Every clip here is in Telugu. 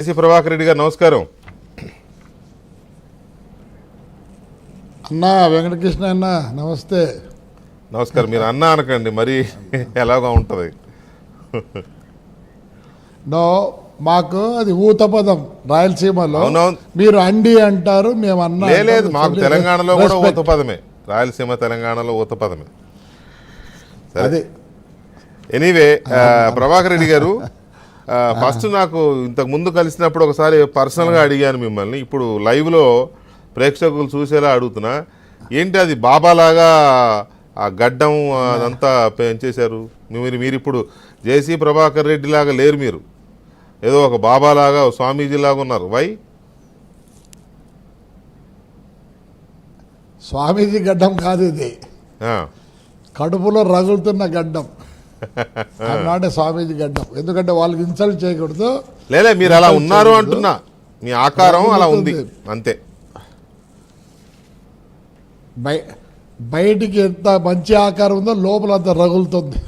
జేసీ ప్రభాకర్ రెడ్డి గారు నమస్కారం. అన్నా వెంకటకృష్ణ అన్న నమస్తే. నమస్కారం. మీరు అన్నా అనకండి, మరి ఎలాగా ఉంటుంది. నో, మాకు అది ఊత పదం రాయలసీమలో. మీరు అండి అంటారు, మేము అన్నా. లేదు, మాకు తెలంగాణలో కూడా ఊత పదమే. రాయలసీమ తెలంగాణలో ఊత పదమే. అదే. ఎనీవే, ప్రభాకర్ రెడ్డి గారు, ఫస్ట్ నాకు ఇంతకు ముందు కలిసినప్పుడు ఒకసారి పర్సనల్గా అడిగాను మిమ్మల్ని. ఇప్పుడు లైవ్లో ప్రేక్షకులు చూసేలా అడుగుతున్నా, ఏంటి అది బాబాలాగా ఆ గడ్డం అదంతా పెంచేశారు మీరు? ఇప్పుడు జేసీ ప్రభాకర్ రెడ్డి లాగా లేరు, మీరు ఏదో ఒక బాబాలాగా స్వామీజీలాగా ఉన్నారు. వై? స్వామీజీ గడ్డం కాదు ఇది, కడుపులో రగులుతున్న గడ్డం. నాటే స్వామీజీ గడ్డం, ఎందుకంటే వాళ్ళకి ఇన్సల్ట్ చేయకూడదు. లేలే, మీరు అలా ఉన్నారు అంటున్నా, మీ ఆకారం అలా ఉంది అంతే. బయటికి ఎంత మంచి ఆకారం ఉందో లోపల అంత రగులుతుంది.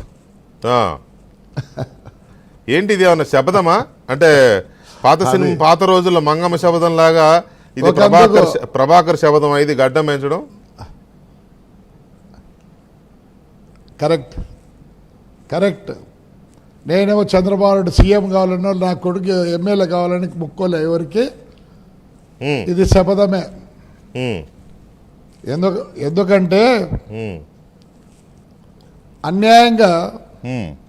ఏంటి ఇది, ఏమన్నా శబదమా? అంటే పాత రోజుల్లో మంగమ్మ శబదం లాగా ఇది ప్రభాకర్ శబదం ఇది గడ్డం పెంచడం? కరెక్ట్. నేనేమో చంద్రబాబు నాయుడు సీఎం కావాలన్నా, నా కొడుకు ఎమ్మెల్యే కావాలని ముక్కోలే ఎవరికి. ఇది శపథమే. ఎందుకంటే అన్యాయంగా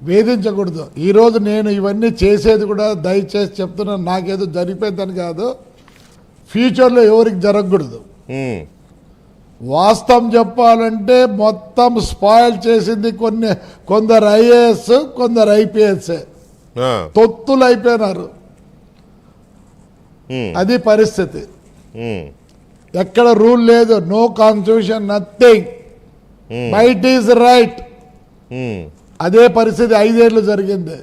వేధించకూడదు. ఈరోజు నేను ఇవన్నీ చేసేది కూడా దయచేసి చెప్తున్నాను, నాకేదో జరిగిపోయిందని కాదు, ఫ్యూచర్లో ఎవరికి జరగకూడదు. వాస్తవం చెప్పాలంటే మొత్తం స్పాయిల్ చేసింది కొందరు ఐఏఎస్, కొందరు ఐపీఎస్. తొత్తులు అయిపోయినారు. అది పరిస్థితి. ఎక్కడ రూల్ లేదు, no constitution, nothing. Right is right. అదే పరిస్థితి 5 ఏళ్ళు జరిగింది.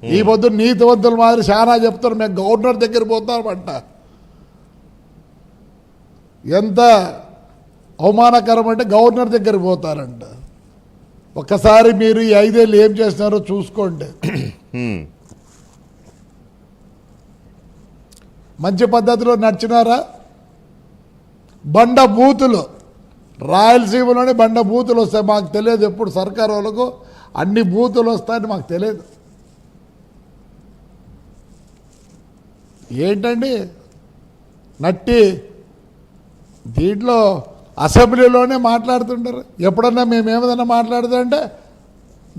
ఈ పొద్దు నీతివంతుల మాదిరి చాలా చెప్తారు, మేము గవర్నర్ దగ్గర పోతామంట. ఎంత అవమానకరం అంటే గవర్నర్ దగ్గర పోతారంట. ఒక్కసారి మీరు ఈ 5 ఏళ్ళు ఏం చేస్తున్నారో చూసుకోండి. మంచి పద్ధతిలో నడిచినారా? బండ బూతులు, రాయలసీమలోనే బండ బూతులు వస్తాయి. మాకు తెలియదు, ఎప్పుడు సర్కారు వాళ్ళకు అన్ని బూతులు వస్తాయని మాకు తెలియదు. ఏంటండి నట్టి దీంట్లో అసెంబ్లీలోనే మాట్లాడుతుంటారు. ఎప్పుడన్నా మేమేదన్నా మాట్లాడుతుంటే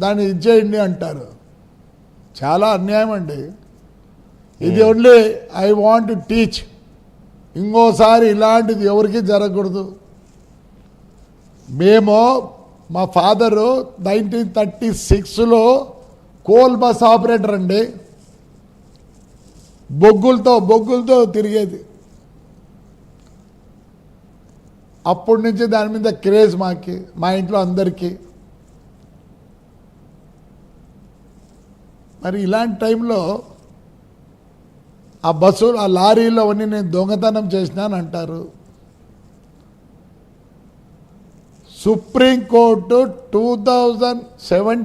దాన్ని ఇచ్చేయండి అంటారు. చాలా అన్యాయం అండి ఇది. Only I want to teach, ఇంకోసారి ఇలాంటిది ఎవరికి జరగకూడదు. మేము మా ఫాదరు 1936లో కోల్ బస్ ఆపరేటర్ అండి. బొగ్గులతో తిరిగేది. అప్పటి నుంచి దాని మీద క్రేజ్ మా ఇంట్లో అందరికీ. మరి ఇలాంటి టైంలో ఆ బస్సులు, ఆ లారీలో అవన్నీ నేను దొంగతనం చేసినాను అంటారు. సుప్రీంకోర్టు 2017